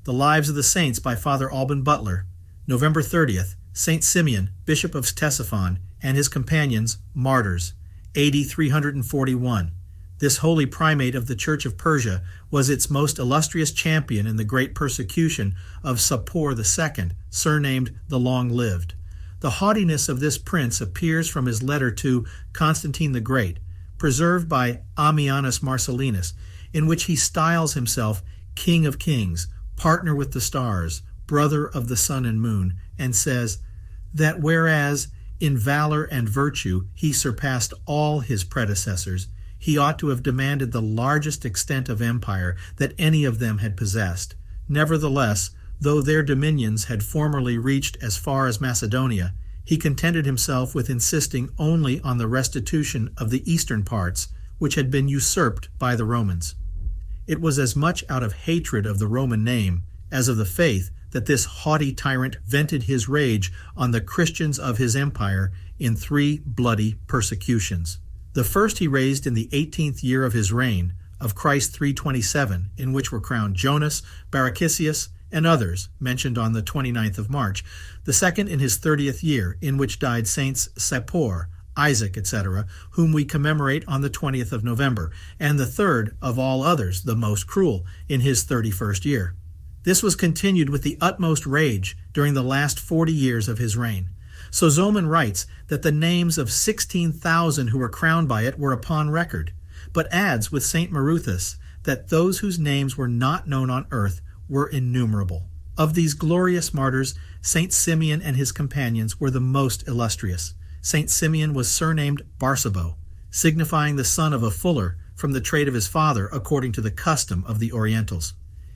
The Lives of the Saints by Father Alban Butler. November 30th, Saint Simeon, Bishop of Ctesiphon, and his companions, martyrs. AD 341. This holy primate of the Church of Persia was its most illustrious champion in the great persecution of Sapor II, surnamed the Long-Lived. The haughtiness of this prince appears from his letter to Constantine the Great, preserved by Ammianus Marcellinus, in which he styles himself King of Kings, partner with the stars, brother of the sun and moon, and says that whereas in valor and virtue he surpassed all his predecessors, he ought to have demanded the largest extent of empire that any of them had possessed. Nevertheless, though their dominions had formerly reached as far as Macedonia, he contented himself with insisting only on the restitution of the eastern parts, which had been usurped by the Romans. It was as much out of hatred of the Roman name as of the faith that this haughty tyrant vented his rage on the Christians of his empire in 3 bloody persecutions. The first he raised in the 18th year of his reign, of Christ 327, in which were crowned Jonas, Barachisius, and others, mentioned on the 29th of March. The second in his 30th year, in which died Saints Sapor, Isaac, etc., whom we commemorate on the 20th of November, and the third of all others, the most cruel, in his 31st year. This was continued with the utmost rage during the last 40 years of his reign. So Zoman writes that the names of 16,000 who were crowned by it were upon record, but adds with St. Marouf that those whose names were not known on earth were innumerable. Of these glorious martyrs, St. Simeon and his companions were the most illustrious. St. Simeon was surnamed Bar Sabbae, signifying the son of a fuller from the trade of his father according to the custom of the Orientals.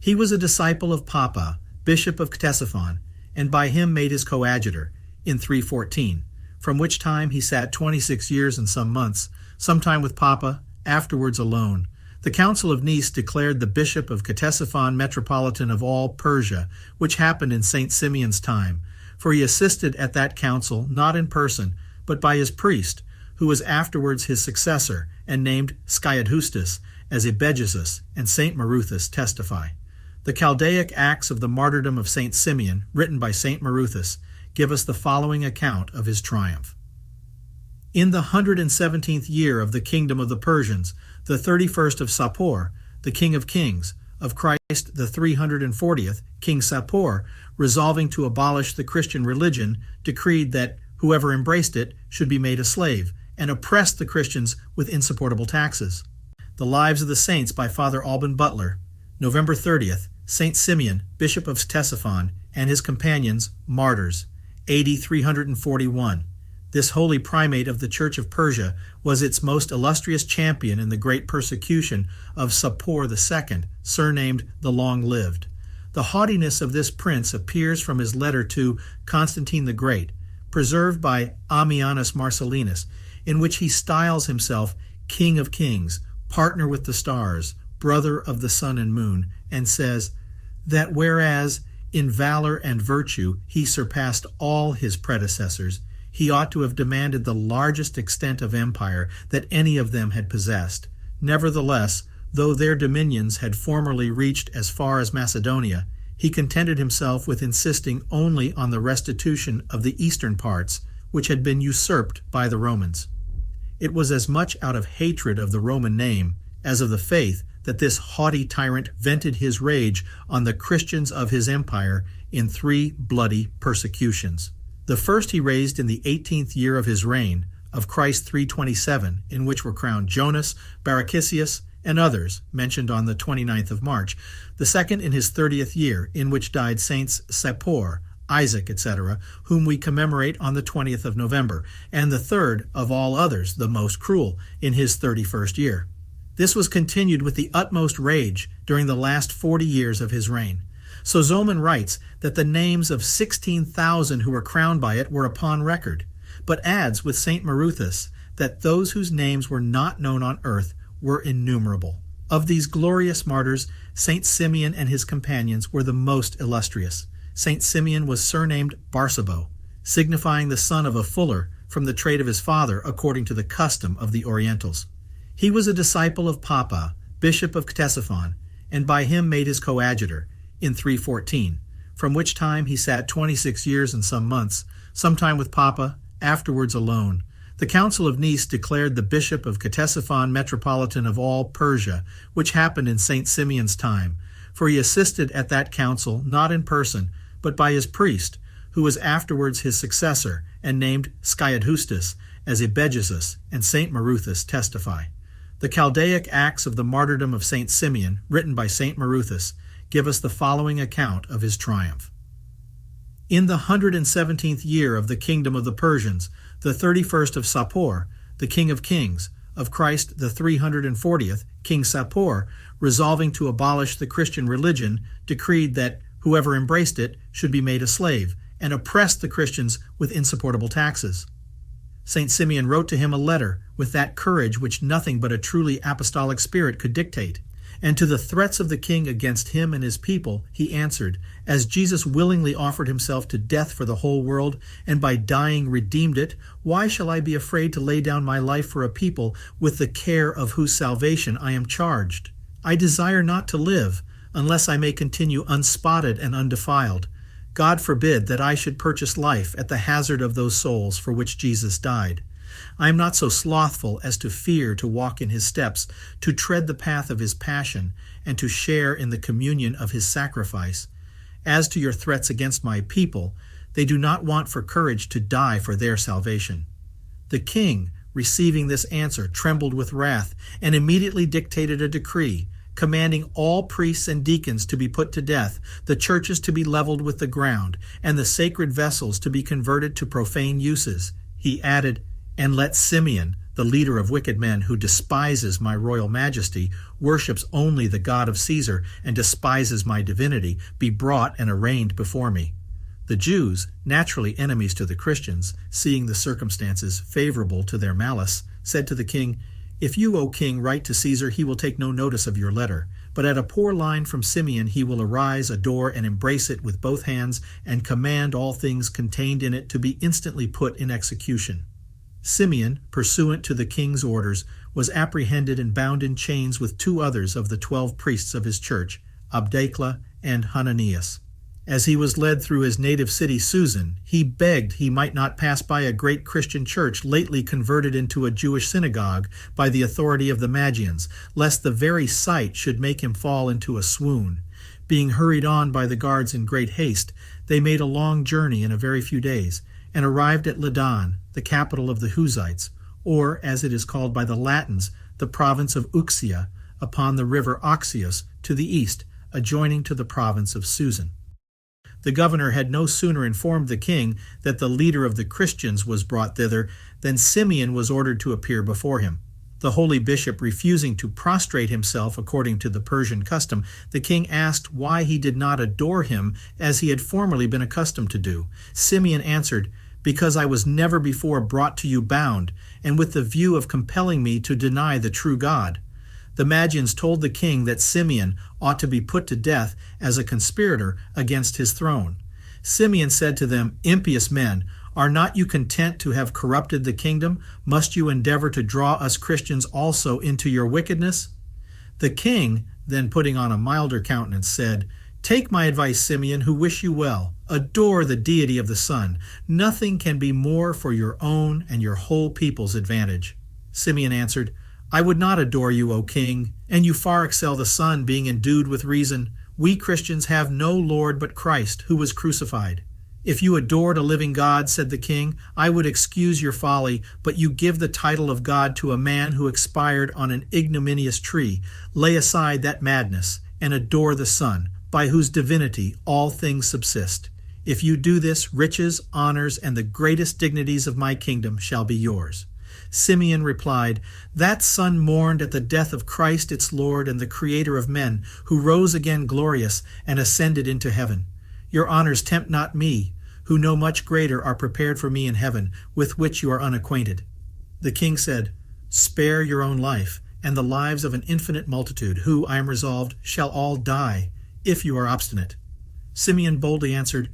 He was a disciple of Abba, Bishop of Ctesiphon, and by him made his coadjutor, in 314, from which time he sat 26 years and some months, sometime with Papa, afterwards alone. The Council of Nice declared the Bishop of Ctesiphon Metropolitan of all Persia, which happened in St. Simeon's time, for he assisted at that council not in person, but by his priest, who was afterwards his successor, and named Sciadhustus, as Ebegesus and St. Marouf testify. The Chaldaic Acts of the Martyrdom of St. Simeon, written by St. Marouf, give us the following account of his triumph. In the 117th year of the kingdom of the Persians, the 31st of Sapor, the King of Kings, of Christ the 340th, King Shapur, resolving to abolish the Christian religion, decreed that whoever embraced it should be made a slave, and oppressed the Christians with insupportable taxes. The Lives of the Saints by Father Alban Butler. November 30th, Saint Simeon, Bishop of Ctesiphon, and his companions, martyrs. AD 341. This holy primate of the Church of Persia was its most illustrious champion in the great persecution of Sapor II, surnamed the Long-Lived. The haughtiness of this prince appears from his letter to Constantine the Great, preserved by Ammianus Marcellinus, in which he styles himself King of Kings, partner with the stars, brother of the sun and moon, and says that whereas in valor and virtue he surpassed all his predecessors, he ought to have demanded the largest extent of empire that any of them had possessed. Nevertheless, though their dominions had formerly reached as far as Macedonia, he contented himself with insisting only on the restitution of the eastern parts, which had been usurped by the Romans. It was as much out of hatred of the Roman name as of the faith that this haughty tyrant vented his rage on the Christians of his empire in 3 bloody persecutions. The first he raised in the 18th year of his reign, of Christ 327, in which were crowned Jonas, Barachisius, and others, mentioned on the 29th of March. The second in his 30th year, in which died Saints Sapor, Isaac, etc., whom we commemorate on the 20th of November, and the third of all others, the most cruel, in his 31st year. This was continued with the utmost rage during the last 40 years of his reign. So Zoman writes that the names of 16,000 who were crowned by it were upon record, but adds with St. Marouf that those whose names were not known on earth were innumerable. Of these glorious martyrs, St. Simeon and his companions were the most illustrious. St. Simeon was surnamed Bar Sabbae, signifying the son of a fuller from the trade of his father according to the custom of the Orientals. He was a disciple of Papa, Bishop of Ctesiphon, and by him made his coadjutor, in 314, from which time he sat 26 years and some months, sometime with Papa, afterwards alone. The Council of Nice declared the bishop of Ctesiphon metropolitan of all Persia, which happened in St. Simeon's time, for he assisted at that council not in person, but by his priest, who was afterwards his successor, and named Sciadhustus, as Ebegesus and St. Marouf testify. The Chaldaic Acts of the Martyrdom of St. Simeon, written by St. Marouf, give us the following account of his triumph. In the 117th year of the kingdom of the Persians, the 31st of Sapor, the King of Kings, of Christ the 340th, King Shapur, resolving to abolish the Christian religion, decreed that whoever embraced it should be made a slave, and oppressed the Christians with insupportable taxes. St. Simeon wrote to him a letter with that courage which nothing but a truly apostolic spirit could dictate. And to the threats of the king against him and his people, he answered, as Jesus willingly offered himself to death for the whole world, and by dying redeemed it, why shall I be afraid to lay down my life for a people with the care of whose salvation I am charged? I desire not to live, unless I may continue unspotted and undefiled. God forbid that I should purchase life at the hazard of those souls for which Jesus died. I am not so slothful as to fear to walk in his steps, to tread the path of his passion, and to share in the communion of his sacrifice. As to your threats against my people, they do not want for courage to die for their salvation. The king, receiving this answer, trembled with wrath, and immediately dictated a decree, commanding all priests and deacons to be put to death, the churches to be leveled with the ground, and the sacred vessels to be converted to profane uses. He added, and let Simeon, the leader of wicked men who despises my royal majesty, worships only the God of Caesar, and despises my divinity, be brought and arraigned before me. The Jews, naturally enemies to the Christians, seeing the circumstances favorable to their malice, said to the king, if you, O king, write to Caesar, he will take no notice of your letter. But at a poor line from Simeon he will arise, adore, and embrace it with both hands, and command all things contained in it to be instantly put in execution. Simeon, pursuant to the king's orders, was apprehended and bound in chains with 2 others of the 12 priests of his church, Abdakla and Hananias. As he was led through his native city Susan, he begged he might not pass by a great Christian church lately converted into a Jewish synagogue by the authority of the Magians, lest the very sight should make him fall into a swoon. Being hurried on by the guards in great haste, they made a long journey in a very few days, and arrived at Ladan, the capital of the Hussites, or, as it is called by the Latins, the province of Uxia, upon the river Oxius, to the east, adjoining to the province of Susan. The governor had no sooner informed the king that the leader of the Christians was brought thither than Simeon was ordered to appear before him. The holy bishop refusing to prostrate himself according to the Persian custom, the king asked why he did not adore him as he had formerly been accustomed to do. Simeon answered, because I was never before brought to you bound, and with the view of compelling me to deny the true God. The Magians told the king that Simeon ought to be put to death as a conspirator against his throne. Simeon said to them, impious men, are not you content to have corrupted the kingdom? Must you endeavor to draw us Christians also into your wickedness? The king, then putting on a milder countenance, said, take my advice, Simeon, who wish you well. Adore the deity of the sun. Nothing can be more for your own and your whole people's advantage. Simeon answered, I would not adore you, O king, and you far excel the sun, being endued with reason. We Christians have no Lord but Christ, who was crucified. If you adored a living God, said the king, I would excuse your folly, but you give the title of God to a man who expired on an ignominious tree. Lay aside that madness, and adore the Son, by whose divinity all things subsist. If you do this, riches, honors, and the greatest dignities of my kingdom shall be yours. Simeon replied, that Son mourned at the death of Christ its Lord and the Creator of men, who rose again glorious and ascended into heaven. Your honors tempt not me, who know much greater are prepared for me in heaven, with which you are unacquainted. The king said, spare your own life, and the lives of an infinite multitude, who, I am resolved, shall all die, if you are obstinate. Simeon boldly answered,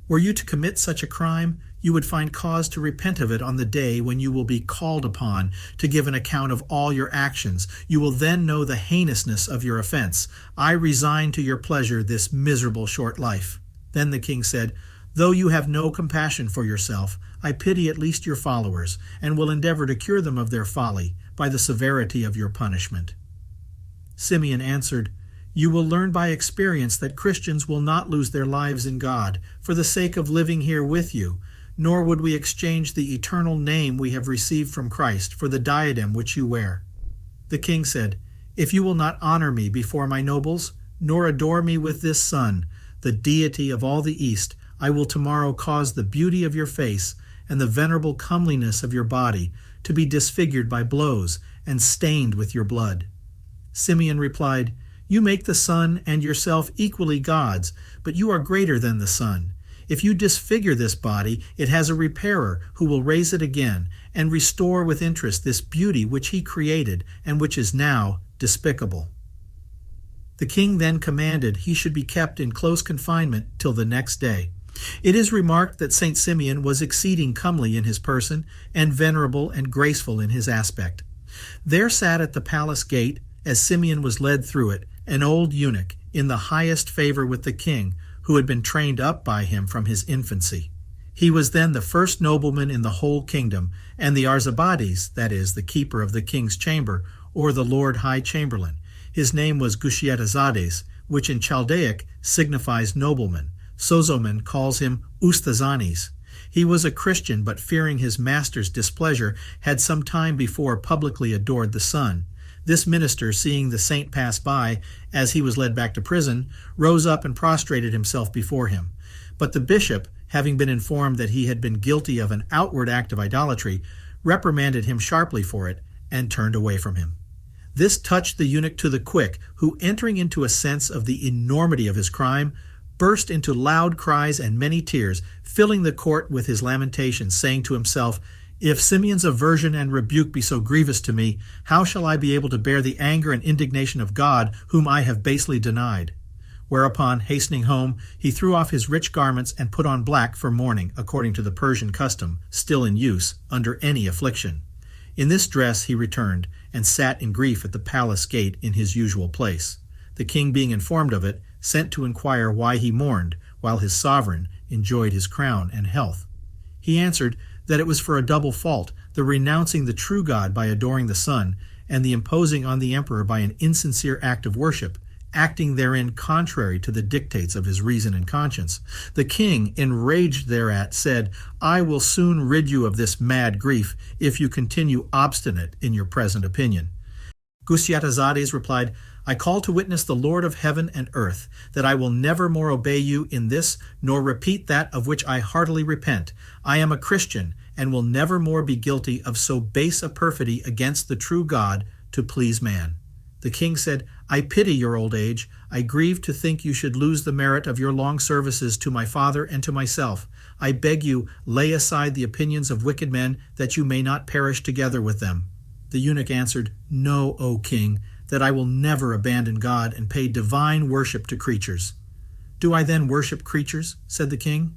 Were you to commit such a crime, you would find cause to repent of it on the day when you will be called upon to give an account of all your actions. You will then know the heinousness of your offense. I resign to your pleasure this miserable short life." Then the king said, "Though you have no compassion for yourself, I pity at least your followers, and will endeavor to cure them of their folly by the severity of your punishment." Simeon answered, "You will learn by experience that Christians will not lose their lives in God for the sake of living here with you, nor would we exchange the eternal name we have received from Christ for the diadem which you wear." The king said, "If you will not honor me before my nobles, nor adore me with this sun, the deity of all the East, I will tomorrow cause the beauty of your face and the venerable comeliness of your body to be disfigured by blows and stained with your blood." Simeon replied, "You make the sun and yourself equally gods, but you are greater than the sun. If you disfigure this body, it has a repairer who will raise it again and restore with interest this beauty which he created and which is now despicable." The king then commanded he should be kept in close confinement till the next day. It is remarked that St. Simeon was exceeding comely in his person and venerable and graceful in his aspect. There sat at the palace gate, as Simeon was led through it, an old eunuch in the highest favor with the king, who had been trained up by him from his infancy. He was then the first nobleman in the whole kingdom, and the Arzabades, that is, the keeper of the king's chamber, or the Lord High Chamberlain. His name was Gushtazad, which in Chaldaic signifies nobleman. Sozomen calls him Ustazanes. He was a Christian, but fearing his master's displeasure, had some time before publicly adored the sun. This minister, seeing the saint pass by as he was led back to prison, rose up and prostrated himself before him. But the bishop, having been informed that he had been guilty of an outward act of idolatry, reprimanded him sharply for it and turned away from him. This touched the eunuch to the quick, who, entering into a sense of the enormity of his crime, burst into loud cries and many tears, filling the court with his lamentations, saying to himself, "If Simeon's aversion and rebuke be so grievous to me, how shall I be able to bear the anger and indignation of God, whom I have basely denied?" Whereupon, hastening home, he threw off his rich garments and put on black for mourning, according to the Persian custom, still in use, under any affliction. In this dress he returned, and sat in grief at the palace gate in his usual place. The king, being informed of it, sent to inquire why he mourned, while his sovereign enjoyed his crown and health. He answered that it was for a double fault, the renouncing the true God by adoring the sun, and the imposing on the emperor by an insincere act of worship, acting therein contrary to the dictates of his reason and conscience. The king, enraged thereat, said, "I will soon rid you of this mad grief, if you continue obstinate in your present opinion." Gushtazad replied, "I call to witness the Lord of heaven and earth, that I will never more obey you in this, nor repeat that of which I heartily repent. I am a Christian, and will never more be guilty of so base a perfidy against the true God to please man." The king said, "I pity your old age. I grieve to think you should lose the merit of your long services to my father and to myself. I beg you, lay aside the opinions of wicked men, that you may not perish together with them." The eunuch answered, "Know, O king, that I will never abandon God and pay divine worship to creatures." "Do I then worship creatures?" said the king.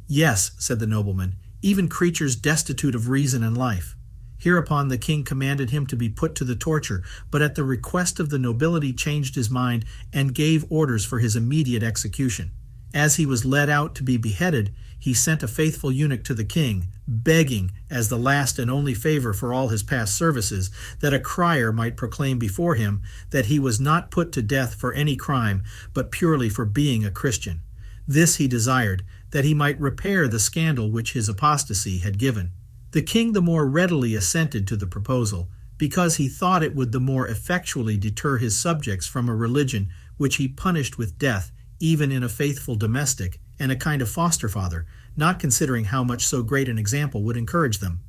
"Yes," said the nobleman, "even creatures destitute of reason and life." Hereupon the king commanded him to be put to the torture, but at the request of the nobility changed his mind and gave orders for his immediate execution. As he was led out to be beheaded, he sent a faithful eunuch to the king, begging, as the last and only favor for all his past services, that a crier might proclaim before him that he was not put to death for any crime, but purely for being a Christian. This he desired, that he might repair the scandal which his apostasy had given. The king the more readily assented to the proposal, because he thought it would the more effectually deter his subjects from a religion which he punished with death, even in a faithful domestic and a kind of foster father, not considering how much so great an example would encourage them.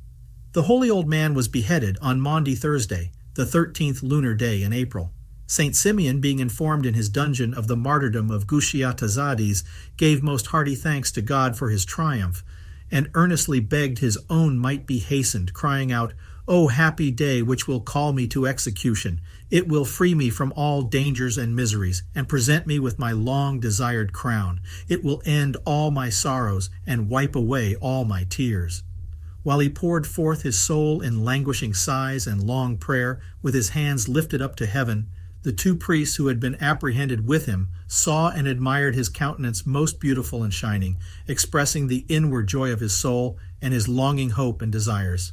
The holy old man was beheaded on Maundy Thursday, the 13th lunar day in April. St. Simeon, being informed in his dungeon of the martyrdom of Gushtazad, gave most hearty thanks to God for his triumph, and earnestly begged his own might be hastened, crying out, "O happy day which will call me to execution! It will free me from all dangers and miseries, and present me with my long-desired crown. It will end all my sorrows, and wipe away all my tears." While he poured forth his soul in languishing sighs and long prayer, with his hands lifted up to heaven, the two priests who had been apprehended with him saw and admired his countenance most beautiful and shining, expressing the inward joy of his soul and his longing hope and desires.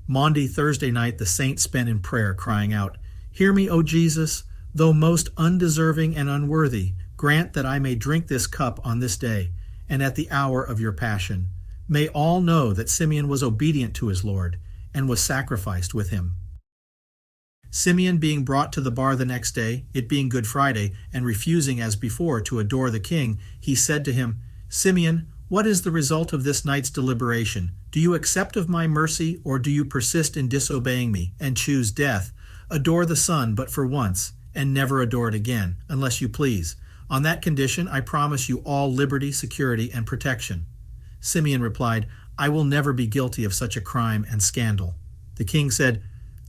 Maundy Thursday night the saint spent in prayer, crying out, "Hear me, O Jesus, though most undeserving and unworthy, grant that I may drink this cup on this day, and at the hour of your passion. May all know that Simeon was obedient to his Lord, and was sacrificed with him." Simeon being brought to the bar the next day, it being Good Friday, and refusing as before to adore the king, he said to him, "Simeon, what is the result of this night's deliberation? Do you accept of my mercy, or do you persist in disobeying me, and choose death? Adore the Son but for once, and never adore it again, unless you please. On that condition I promise you all liberty, security, and protection." Simeon replied, "I will never be guilty of such a crime and scandal." The king said,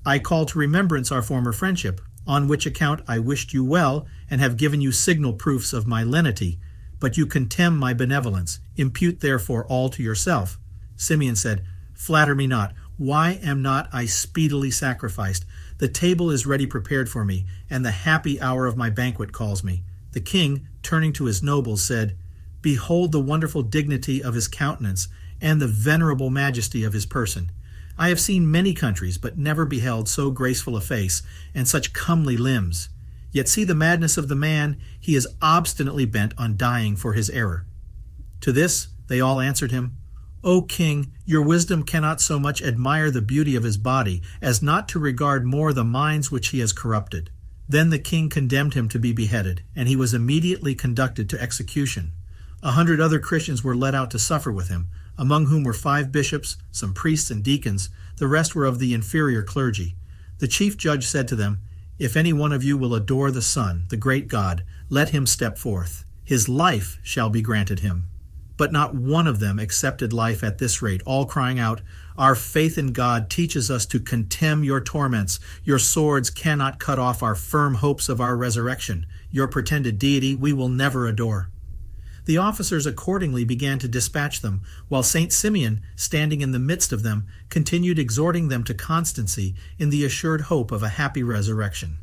"I call to remembrance our former friendship, on which account I wished you well, and have given you signal proofs of my lenity. But you contemn my benevolence. Impute therefore all to yourself." Simeon said, "Flatter me not. Why am not I speedily sacrificed? The table is ready prepared for me, and the happy hour of my banquet calls me." The king, turning to his nobles, said, "Behold the wonderful dignity of his countenance, and the venerable majesty of his person. I have seen many countries, but never beheld so graceful a face, and such comely limbs. Yet see the madness of the man, he is obstinately bent on dying for his error." To this they all answered him, "O king, your wisdom cannot so much admire the beauty of his body, as not to regard more the minds which he has corrupted." Then the king condemned him to be beheaded, and he was immediately conducted to execution. 100 other Christians were led out to suffer with him, among whom were 5 bishops, some priests and deacons. The rest were of the inferior clergy. The chief judge said to them, "If any one of you will adore the Son, the great God, let him step forth. His life shall be granted him." But not one of them accepted life at this rate, all crying out, "Our faith in God teaches us to contemn your torments. Your swords cannot cut off our firm hopes of our resurrection. Your pretended deity we will never adore." The officers accordingly began to dispatch them, while St. Simeon, standing in the midst of them, continued exhorting them to constancy in the assured hope of a happy resurrection.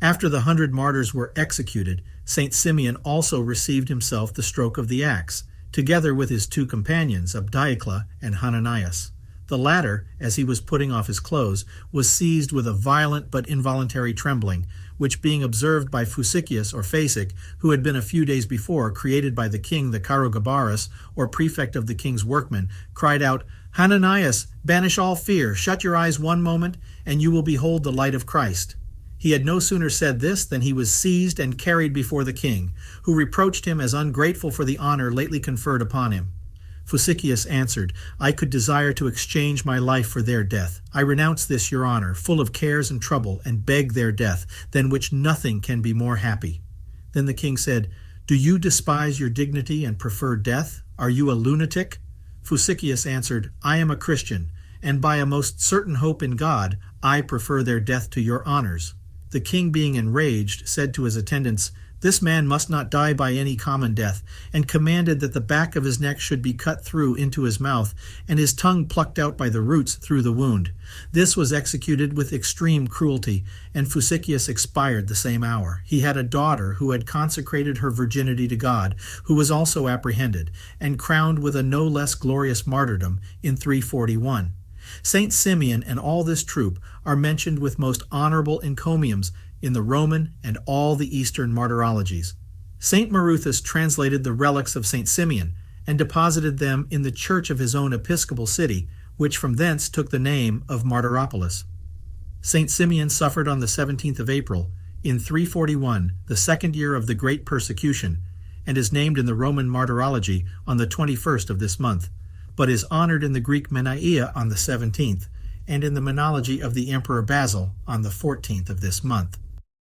After the 100 martyrs were executed, St. Simeon also received himself the stroke of the axe, together with his 2 companions, Abdiacla and Hananias. The latter, as he was putting off his clothes, was seized with a violent but involuntary trembling, which being observed by Fusik or Fusik, who had been a few days before created by the king the Carogabaris, or prefect of the king's workmen, cried out, "Hananias, banish all fear, shut your eyes one moment, and you will behold the light of Christ." He had no sooner said this than he was seized and carried before the king, who reproached him as ungrateful for the honor lately conferred upon him. Fusik answered, "I could desire to exchange my life for their death. I renounce this, your honor, full of cares and trouble, and beg their death, than which nothing can be more happy." Then the king said, "Do you despise your dignity and prefer death? Are you a lunatic?" Fusik answered, "I am a Christian, and by a most certain hope in God, I prefer their death to your honors." The king, being enraged, said to his attendants, "This man must not die by any common death," and commanded that the back of his neck should be cut through into his mouth, and his tongue plucked out by the roots through the wound. This was executed with extreme cruelty, and Fusik expired the same hour. He had a daughter who had consecrated her virginity to God, who was also apprehended, and crowned with a no less glorious martyrdom in 341. Saint Simeon and all this troop are mentioned with most honorable encomiums in the Roman and all the Eastern martyrologies. Saint Marouf translated the relics of Saint Simeon and deposited them in the church of his own episcopal city, which from thence took the name of Maropoulos. Saint Simeon suffered on the 17th of April, in 341, the 2nd year of the great persecution, and is named in the Roman martyrology on the 21st of this month, but is honored in the Greek Nicaea on the 17th, and in the Menology of the Emperor Basil on the 14th of this month.